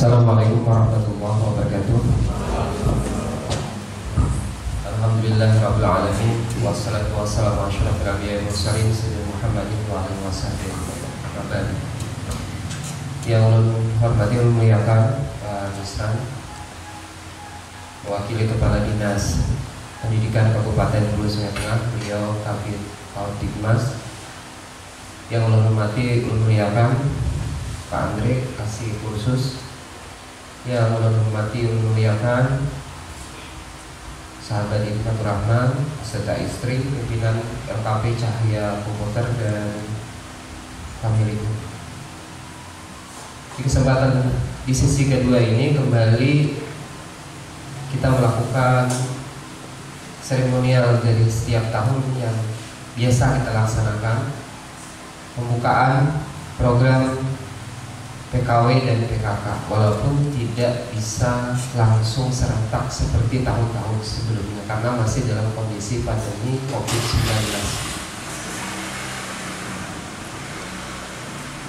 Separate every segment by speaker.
Speaker 1: Assalamualaikum warahmatullahi wabarakatuh. Alhamdulillahirabbil alamin wassalatu wassalamu ala asyrofil anbiya'i wal mursalin sayyidina Muhammadin wa alihi wasallam. Yang ulun hormati ulun muliakan Pak Nusran, mewakili Kepala Dinas Pendidikan Kabupaten Hulu Sungai Tengah, beliau Kabid Paudikmas. Yang ulun hormati ulun muliakan Pak Andre Kasih Kursus. Yang ulun hormati ulun muliakan sahabat Ibnatur Rahman serta istri pimpinan LKP Cahaya Komputer dan Family. Di kesempatan di sesi kedua ini kembali kita melakukan seremonial dari setiap tahun yang biasa kita laksanakan, pembukaan program PKW dan PKK, walaupun tidak bisa langsung serentak seperti tahun-tahun sebelumnya karena masih dalam kondisi pandemi COVID-19.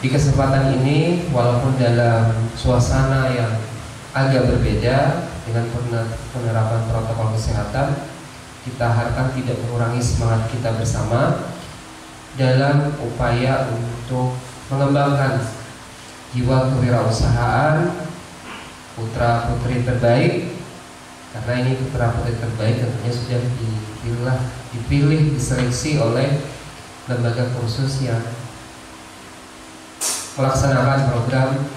Speaker 1: Di kesempatan ini, walaupun dalam suasana yang agak berbeda dengan penerapan protokol kesehatan, kita harapkan tidak mengurangi semangat kita bersama dalam upaya untuk mengembangkan jiwa kewirausahaan putra putri terbaik, karena ini putra putri terbaik tentunya sudah dipilih diseleksi oleh lembaga kursus yang melaksanakan program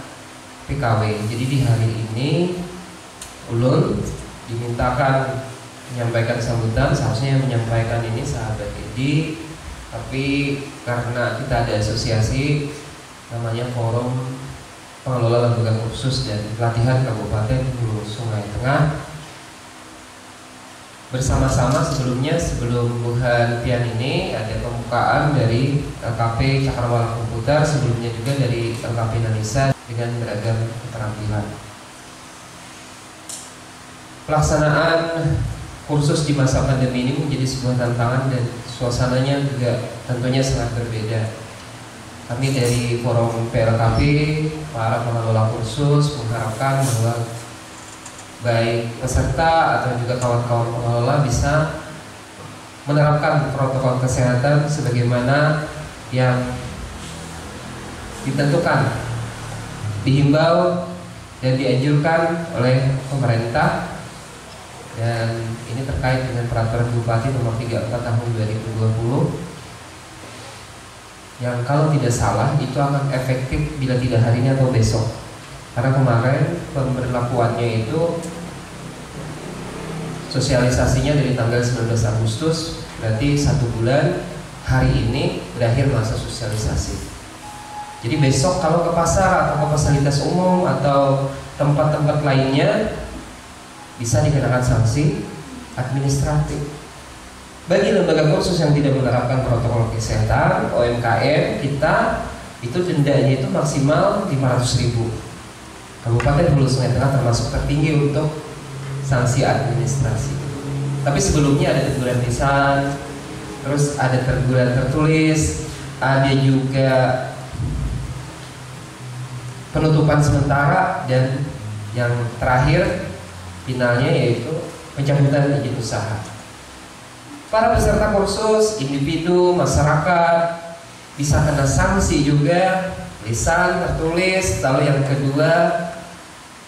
Speaker 1: PKW. Jadi di hari ini ulun dimintakan menyampaikan sambutan, seharusnya yang menyampaikan ini sahabat Edi, tapi karena kita ada asosiasi namanya Forum Pengelola Lembaga Kursus dan Pelatihan Kabupaten Hulu Sungai Tengah, bersama-sama sebelum Buhan Pian ini ada pembukaan dari LKP Cakrawala Komputer, sebelumnya juga dari LKP Nanisa dengan beragam keterampilan. Pelaksanaan kursus di masa pandemi ini menjadi sebuah tantangan dan suasananya juga tentunya sangat berbeda. Kami dari Forum PLKP, para pengelola kursus mengharapkan bahwa baik peserta atau juga kawan-kawan pengelola bisa menerapkan protokol kesehatan sebagaimana yang ditentukan, dihimbau dan dianjurkan oleh pemerintah, dan ini terkait dengan Peraturan Bupati Nomor 34 Tahun 2020 yang kalau tidak salah itu akan efektif bila tidak hari ini atau besok, karena kemarin pemberlakuannya itu sosialisasinya dari tanggal 19 Agustus, berarti 1 bulan hari ini berakhir masa sosialisasi. Jadi besok kalau ke pasar atau ke fasilitas umum atau tempat-tempat lainnya bisa dikenakan sanksi administratif. Bagi lembaga kursus yang tidak menerapkan protokol kesehatan (UMKM) kita itu dendanya itu maksimal 500.000. Kabupaten Hulu Sungai Tengah termasuk tertinggi untuk sanksi administrasi. Tapi sebelumnya ada teguran lisan, terus ada teguran tertulis, ada juga penutupan sementara, dan yang terakhir finalnya yaitu pencabutan izin usaha. Para peserta kursus, individu, masyarakat bisa kena sanksi juga, lisan tertulis. Lalu yang kedua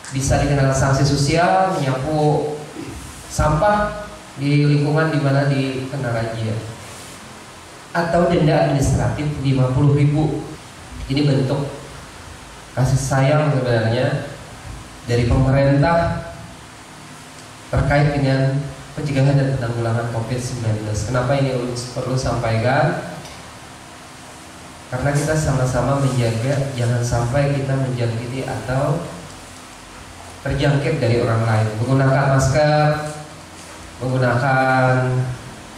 Speaker 1: bisa dikenakan sanksi sosial, menyapu sampah di lingkungan di mana dikena razia, atau denda administratif 50.000. Ini bentuk kasih sayang sebenarnya dari pemerintah terkait dengan pencegahan dan penanggulangan COVID-19. Kenapa ini perlu sampaikan? Karena kita sama-sama menjaga jangan sampai kita menjangkiti atau terjangkit dari orang lain. Menggunakan masker, menggunakan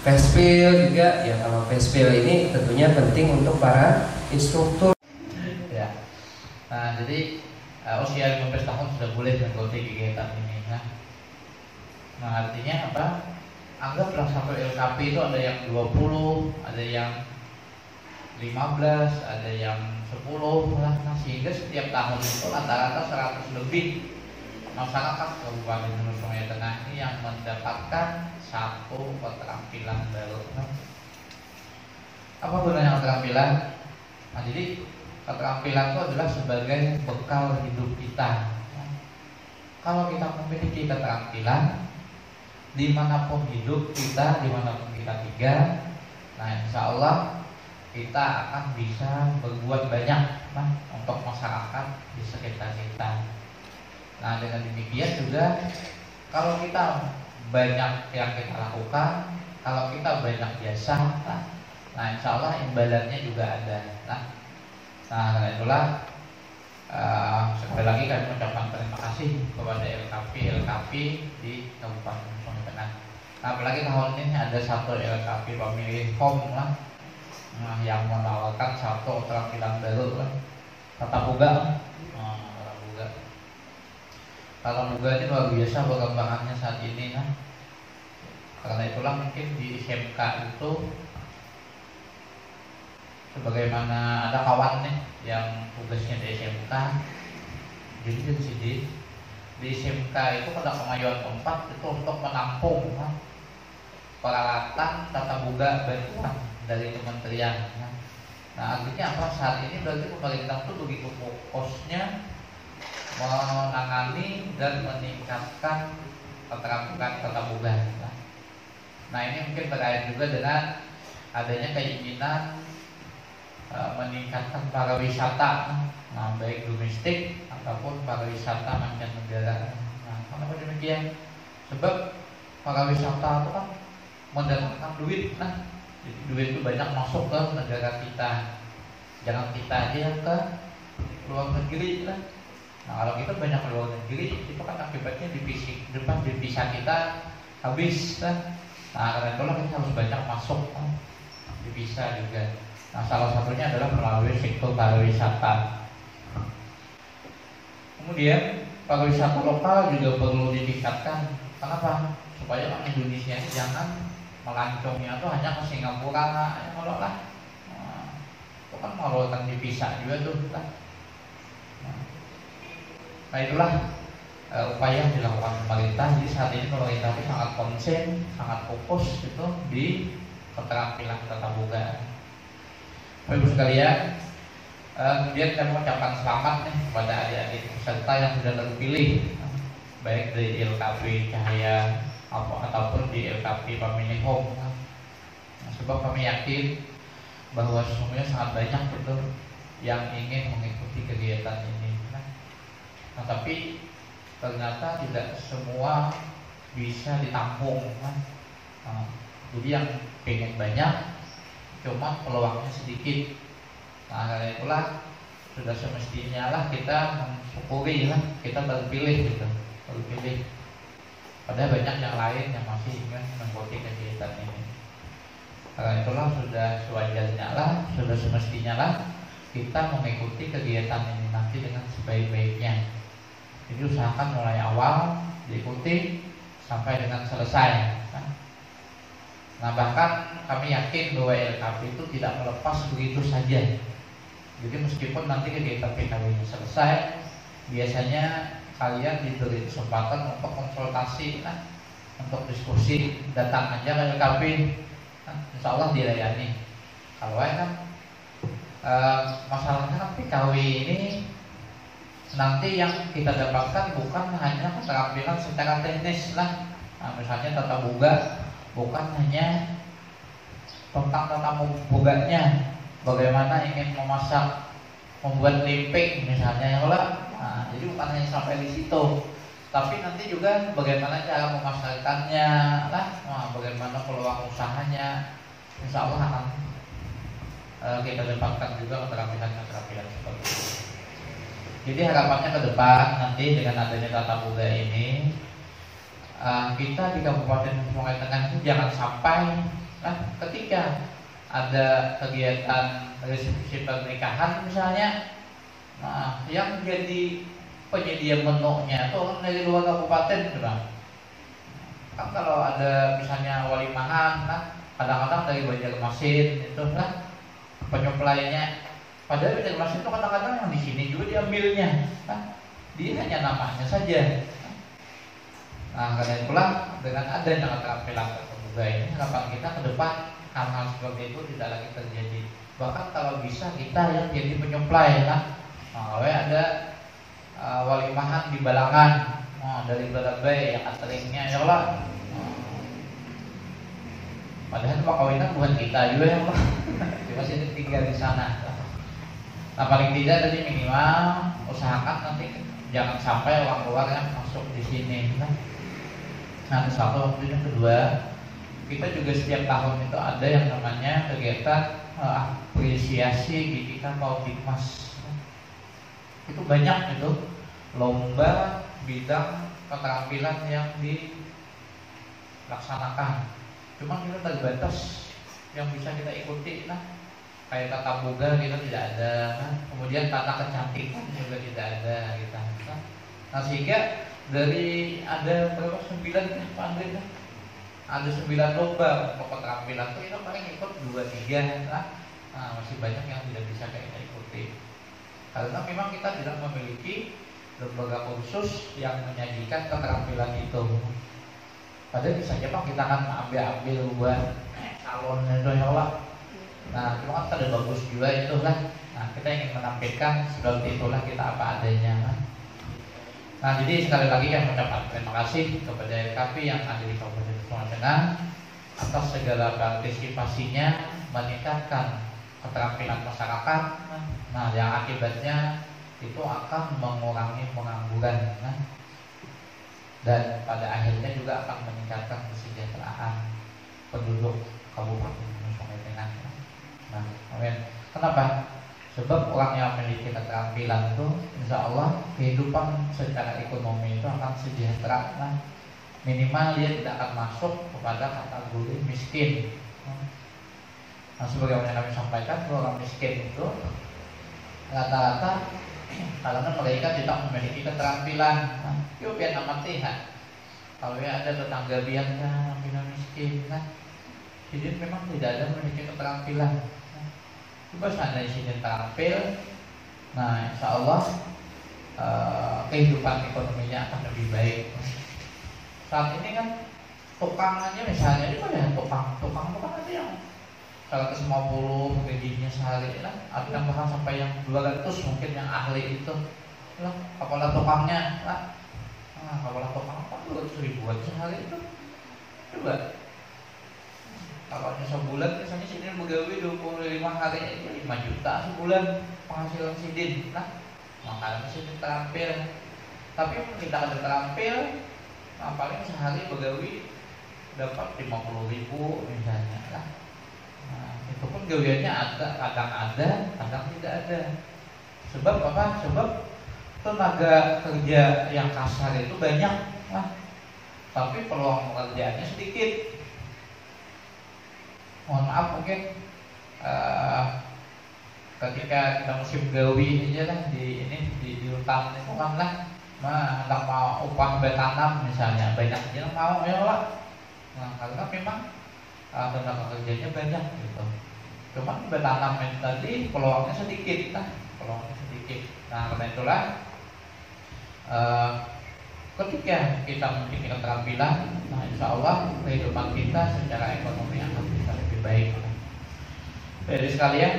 Speaker 1: face shield juga. Ya, kalau face shield ini tentunya penting untuk para instruktur.
Speaker 2: Ya. Nah, jadi usia 15 tahun sudah boleh mengikuti kegiatan ini. Nah, artinya apa? Anggaplah sampai LKP itu ada yang 20, ada yang 15, 15, ada yang 10 lah. Nah, sehingga setiap tahun itu rata-rata 100 lebih masyarakat Kabupaten Hulu Sungai Tengah ini yang mendapatkan satu keterampilan baru. Apa gunanya keterampilan? Nah, jadi keterampilan itu adalah sebagai bekal hidup kita. Kalau kita memiliki keterampilan, dimanapun hidup kita, dimanapun kita tinggal, nah insya Allah kita akan bisa berbuat banyak untuk masyarakat di sekitar kita. Nah, dengan demikian juga kalau kita banyak yang kita lakukan, kalau kita banyak biasa, nah insya Allah imbalannya juga ada. Nah karena itulah sekali lagi kami mengucapkan terima kasih kepada LKP di Kabupaten Sungai Tengah. Nah, apalagi tahun ini ada satu LKP pemilih home lah, yang menawarkan satu keterampilan baru lah, tata boga. Tata boga ini luar biasa perkembangannya saat ini. Nah, karena itulah mungkin di SMK itu, sebagaimana ada kawan nih yang tugasnya di SMK, jadi di sini di SMK itu pada Kemajuan tempat itu untuk menampung peralatan tata boga bantuan dari kementerian. Nah, artinya apa? Saat ini berarti pemerintah itu begitu fokusnya menangani dan meningkatkan keterampilan tata boga. Nah, ini mungkin terkait juga dengan adanya keinginan meningkatkan pariwisata, nah, baik domestik ataupun pariwisata mancanegara. Nah, kenapa demikian? Sebab pariwisata itu kan mendatangkan duit, nah, jadi duit itu banyak masuk ke negara kita. Jangan kita aja ke luar negeri lah. Nah, kalau kita banyak ke luar negeri, itu kan akibatnya devisa kita habis lah. Nah, karena itulah kita harus banyak masuk devisa juga. Nah, salah satunya adalah melalui sektor pariwisata. Kemudian pariwisata lokal juga perlu ditingkatkan. Kenapa? Supaya orang Indonesia ini jangan melancongnya itu hanya ke Singapura, kalau lah. Itu kan mengeluarkan devisa juga tuh. Nah, itulah upaya yang dilakukan pemerintah. Jadi saat ini pemerintah itu sangat konsen, sangat fokus itu di keterampilan tata boga. Bapak Ibu sekalian, kemudian kami mengucapkan selamat nih kepada adik-adik peserta yang sudah terpilih, baik dari LKP Cahaya ataupun di LKP Pemilih Home. Sebab kami yakin bahwa sesungguhnya sangat banyak betul yang ingin mengikuti kegiatan ini. Nah, tapi ternyata tidak semua bisa ditampung. Jadi yang pengen banyak, cuma peluangnya sedikit. Nah, karena itulah sudah semestinya lah kita mensyukuri lah kita terpilih gitu, terpilih. Padahal banyak yang lain yang masih ingin mengikuti kegiatan ini. Karena itulah sudah sewajarnya lah, sudah semestinya lah kita mengikuti kegiatan ini nanti dengan sebaik-baiknya. Jadi usahakan mulai awal diikuti sampai dengan selesai. Nah, bahkan kami yakin bahwa LKP itu tidak melepas begitu saja. Jadi meskipun nanti kegiatan PKW-nya selesai, biasanya kalian diberi kesempatan untuk konsultasi, untuk diskusi, datang aja ke LKP, insya Allah dilayani. Kalau kan masalahnya kan PKW ini nanti yang kita dapatkan bukan hanya keterampilan secara teknis lah. Nah, misalnya tata boga, bukan hanya tentang tata boganya, bagaimana ingin memasak, membuat lempeng misalnya, nah, jadi bukan hanya sampai di situ, tapi nanti juga bagaimana cara memasarkannya, nah, bagaimana peluang usahanya, insya Allah akan kita dapatkan juga keterampilan seperti itu. Jadi harapannya ke depan nanti dengan adanya tata boga ini, kita di Kabupaten Sungai Tengah itu jangan sampai ketika ada kegiatan resepsi pernikahan misalnya, nah, yang jadi penyedia menunya itu orang dari luar kabupaten, kan kalau ada misalnya walimahan, kadang-kadang dari Banjarmasin itu penyuplainya. Padahal emas itu kadang-kadang yang di sini juga diambilnya, nah, dia hanya namanya saja. Nah, karena itulah dengan adanya keterampilan terbuka ini, harapan kita ke depan hal-hal seperti itu tidak lagi terjadi. Bahkan kalau bisa kita yang jadi penyuplai, nah, kalau ada walimahan di Balangan, dari Balabai yang cateringnya ya Allah. Padahal kawinan bukan kita juga ya Allah. Cuma sini tinggal di sana. Nah, paling tidak tadi minimal usahakan nanti jangan sampai uang luar yang masuk di sini. Nah, satu. Yang kedua, kita juga setiap tahun itu ada yang namanya kegiatan apresiasi GIPIKA Paudikmas. Itu banyak itu lomba bidang keterampilan yang dilaksanakan. Cuma kita terbatas yang bisa kita ikuti, nah kayak tata boga kita tidak ada, nah, kemudian tata kecantikan juga tidak ada gitu. Nah, sehingga dari ada berapa 9 Pak Andre, ada 9 lomba untuk keterampilan itu kita paling ikut 2-3, nah masih banyak yang tidak bisa kita ikuti karena memang kita tidak memiliki lembaga khusus yang menyajikan keterampilan itu. Padahal bisa aja Pak kita kan ambil buat salon itu ya Allah. Nah, cuma kan ada bagus juga itu lah. Nah, kita ingin menampilkan seperti itulah kita apa adanya. Nah, jadi sekali lagi yang mengucapkan terima kasih kepada LKP yang ada di Kabupaten Pekalongan Tengah atas segala partisipasinya meningkatkan keterampilan masyarakat. Nah, yang akibatnya itu akan mengurangi pengangguran. Dan pada akhirnya juga akan meningkatkan kesejahteraan penduduk Kabupaten Pekalongan Tengah. Nah, amin. Kenapa? Sebab orang yang memiliki keterampilan itu, insya Allah kehidupan secara ekonomi itu akan sejahtera. Nah, minimal dia tidak akan masuk kepada kategori miskin. Nah, sebagaimana kami sampaikan, orang miskin itu rata-rata kalangan mereka tidak memiliki keterampilan. Nah, yuk biar amatihan. Kalau ya ada tetangga biasa bina miskin, nah, jadi memang tidak ada memiliki keterampilan. Coba seandainya sini terampil, nah insya Allah kehidupan ekonominya akan lebih baik. Saat ini kan tukang aja misalnya, itu ya tukang itu kan ada yang 150 gajinya sehari, ada yang bahkan sampai yang 200 mungkin yang ahli itu, kepala tukangnya, kepala tukang apa 200 ribuan sehari itu, coba. Kalau hanya sebulan misalnya Sidin pegawai 25 hari aja 5 juta sebulan penghasilan Sidin. Nah, makanya Sidin terampil. Tapi kita ada terampil, nah, paling sehari pegawai dapat 50.000 misalnya. Nah, itu pun gawiannya ada, kadang tidak ada. Sebab apa? Sebab tenaga kerja yang kasar itu banyak, tapi peluang pekerjaannya sedikit. Mohon maaf mungkin ketika kita musim gawi aja lah di hutan itu kan lah, hendak mau upah bertanam misalnya banyak aja mau ya lah. Nah, karena memang tenaga kerjanya banyak gitu. Cuman bertanam itu tadi peluangnya sedikit, Nah, karena itulah ketika kita memiliki keterampilan, nah insya Allah kehidupan kita secara ekonomi akan bisa lebih baik. Jadi sekalian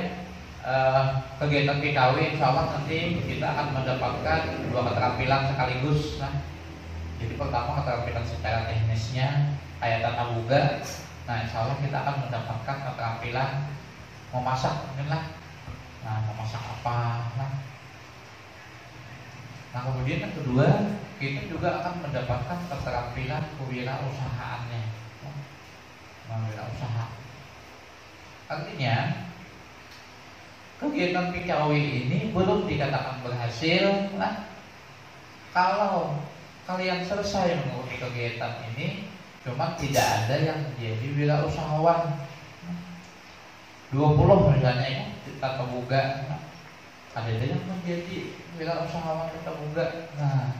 Speaker 2: kegiatan PKW insya Allah nanti kita akan mendapatkan 2 keterampilan sekaligus. Nah, jadi pertama keterampilan secara teknisnya kayak tata boga. Nah, insya Allah kita akan mendapatkan keterampilan memasak, mungkin lah. Nah, memasak apa? Nah, kemudian yang kedua, kita juga akan mendapatkan keterampilan kewirausahaannya. Wirausaha. Artinya, kegiatan PKW ini belum dikatakan berhasil. Nah, kalau kalian selesai mengikuti kegiatan ini, cuma tidak ada yang menjadi wirausahawan. 20 misalnya ya, tata boga, ada yang menjadi wirausahawan tata boga. Nah,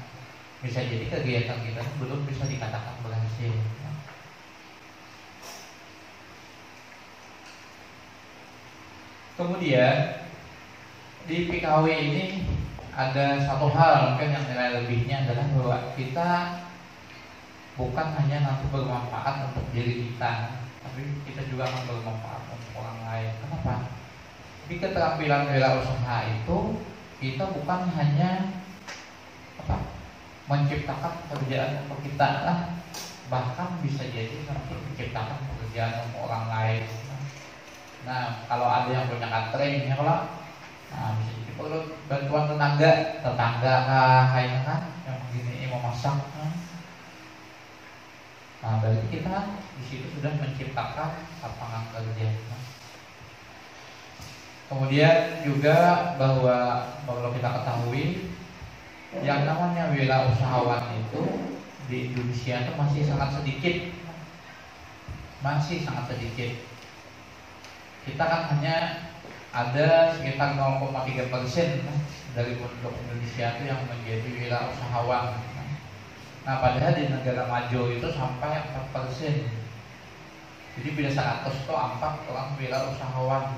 Speaker 2: bisa jadi kegiatan kita belum bisa dikatakan berhasil. Kemudian di PKW ini ada satu hal mungkin yang nilai lebihnya adalah bahwa kita bukan hanya nanti bermanfaat untuk diri kita, tapi kita juga akan bermanfaat untuk orang lain. Kenapa? Di keterampilan wirausaha itu kita bukan hanya menciptakan pekerjaan untuk kita lah, bahkan bisa jadi nanti menciptakan pekerjaan untuk orang lain. Nah, kalau ada yang punya catering ya kalau bisa jadi perlu bantuan tetangga kayaknya kan yang begini mau masak. Nah, berarti kita di situ sudah menciptakan lapangan kerja. Kemudian juga bahwa perlu kita ketahui yang namanya wirausahawan itu di Indonesia itu masih sangat sedikit. Kita kan hanya ada sekitar 0,3% dari penduduk Indonesia itu yang menjadi wirausahawan. Nah, padahal di negara maju itu sampai 4%. Jadi bila 100 itu 4 orang wirausahawan.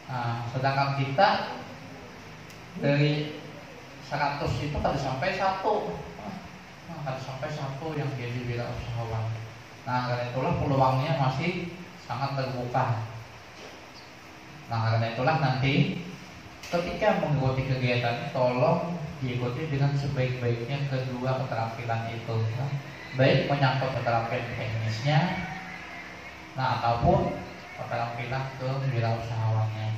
Speaker 2: Nah, sedangkan kita dari 100 itu kada sampai 1 yang jadi wirausahawan. Nah, karena itulah peluangnya masih sangat terbuka. Nah, karena itulah nanti ketika mengikuti kegiatan ini tolong diikuti dengan sebaik-baiknya kedua keterampilan itu, baik menyangkut keterampilan teknisnya, ataupun keterampilan kewirausahawannya.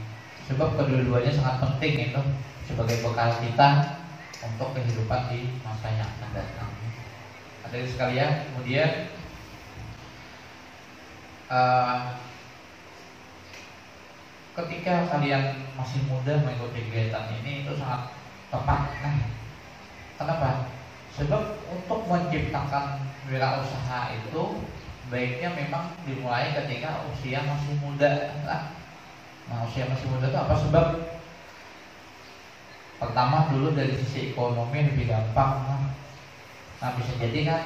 Speaker 2: Sebab kedua-duanya sangat penting itu sebagai bekal kita untuk kehidupan di masa yang akan datang. Hadirin sekalian, kemudian ketika kalian masih muda mengikuti kegiatan ini itu sangat tepat. Nah, kenapa? Sebab untuk menciptakan wirausaha itu baiknya memang dimulai ketika usia masih muda. Nah, usia masih muda itu apa? Sebab pertama dulu dari sisi ekonomi lebih gampang. Nah, bisa jadi kan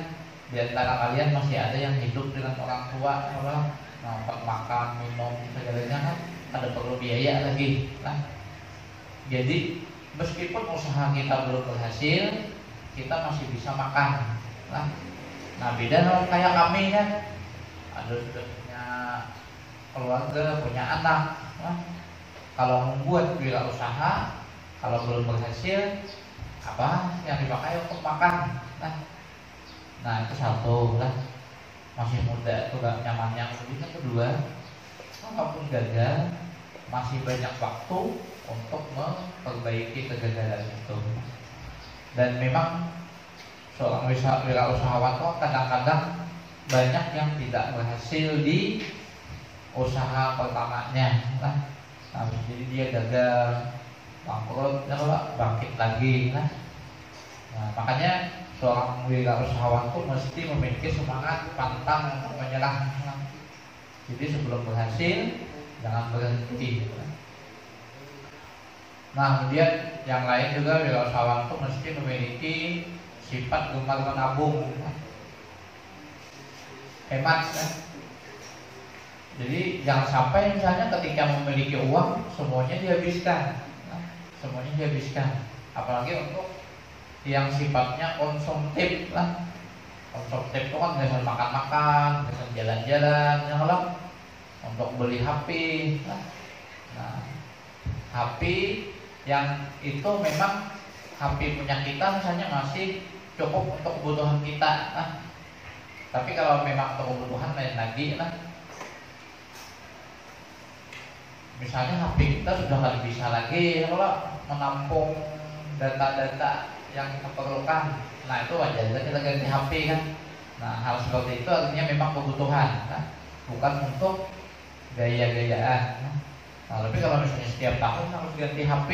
Speaker 2: di antara kalian masih ada yang hidup dengan orang tua, makan, minum, segalanya kan ada perlu biaya lagi. Nah, jadi meskipun usaha kita belum berhasil, kita masih bisa makan. Nah, beda kayak kami kan, ada sudah punya keluarga, punya anak. Kalau membuat wirausaha, kalau belum berhasil, apa yang dipakai untuk makan? Nah itu satu lah, masih muda itu gak nyaman. Yang kedua, walaupun gagal, masih banyak waktu untuk memperbaiki kegagalan itu. Dan memang seorang wirausahawan itu kadang-kadang banyak yang tidak berhasil di usaha pertamanya. Nah, jadi dia gagal, bangkrut, bangkit lagi. Nah, makanya seorang wirausahawan itu mesti memiliki semangat pantang untuk menyerah. Jadi sebelum berhasil jangan berhenti. Nah, kemudian yang lain juga wirausahawan itu mesti memiliki sifat gemar menabung, hemat. Jadi jangan sampai misalnya ketika memiliki uang semuanya dihabiskan. Apalagi untuk yang sifatnya konsumtif lah. Konsumtif itu kan biasanya makan-makan, biasanya jalan-jalan, untuk beli HP. Nah, HP yang itu memang HP punya kita misalnya masih cukup untuk kebutuhan kita. Tapi kalau memang untuk kebutuhan lain lagi misalnya HP kita sudah nggak bisa lagi menampung data-data yang kita perlukan. Nah, itu wajar kita ganti HP kan. Nah, hal seperti itu artinya memang kebutuhan, bukan untuk gaya-gayaan. Nah, tapi kalau misalnya setiap tahun harus ganti HP,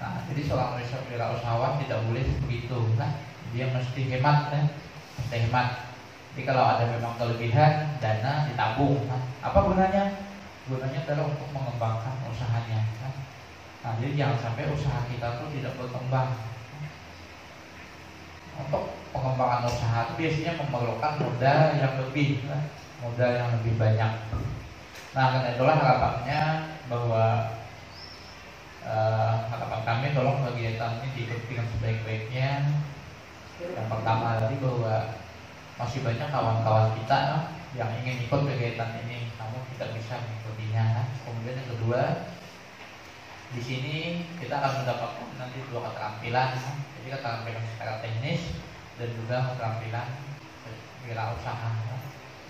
Speaker 2: nah jadi seorang wirausahawan tidak boleh begitu. Dia mesti hemat, Jadi kalau ada memang kelebihan dana ditabung. Apa gunanya? Gunanya adalah untuk mengembangkan usahanya. Nah, jadi jangan sampai usaha kita tuh tidak berkembang. Untuk pengembangan usaha itu biasanya memerlukan modal yang lebih banyak. Nah, karena itulah harapannya bahwa harapan kami tolong kegiatan ini diikuti dengan sebaik-baiknya. Yang pertama tadi bahwa masih banyak kawan-kawan kita yang ingin ikut kegiatan ini, namun tidak bisa mengikutinya. Kemudian yang kedua, di sini kita akan mendapatkan nanti dua keterampilan, jadi keterampilan secara teknis dan juga keterampilan wirausaha.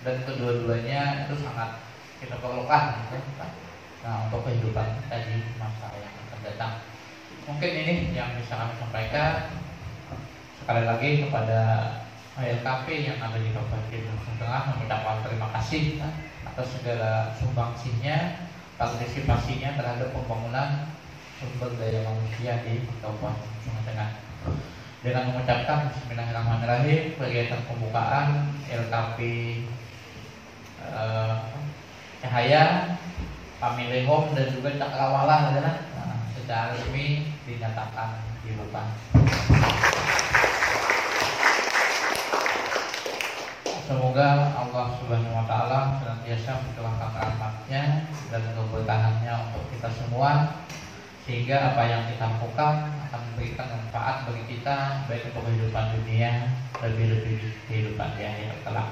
Speaker 2: Dan kedua-duanya itu sangat kita perlukan, gitu. Nah, untuk kehidupan kita di masa yang akan datang. Mungkin ini yang bisa kami sampaikan. Sekali lagi kepada ALKP yang ada di Kabupaten Lampung Tengah mengucapkan terima kasih atas segala sumbangsihnya, partisipasinya terhadap pembangunan sumber daya manusia di Kabupaten Lampung Tengah. Dengan mengucapkan Bismillahirrahmanirrahim, kegiatan pembukaan LKP Cahaya, Family Home dan juga Cakrawala secara resmi dinyatakan dibuka. Semoga Allah Subhanahu wa Ta'ala senantiasa mencurahkan rahmat-Nya dan keberkahannya untuk kita semua, sehingga apa yang kita lakukan akan memberikan manfaat bagi kita, baik untuk kehidupan dunia, lebih-lebih kehidupan di akhirat kelak.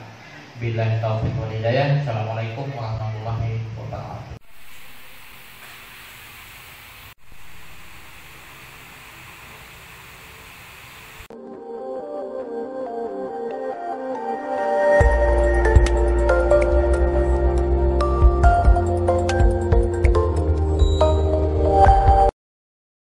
Speaker 2: Billahi taufiq wal hidayah. Assalamualaikum warahmatullahi wabarakatuh.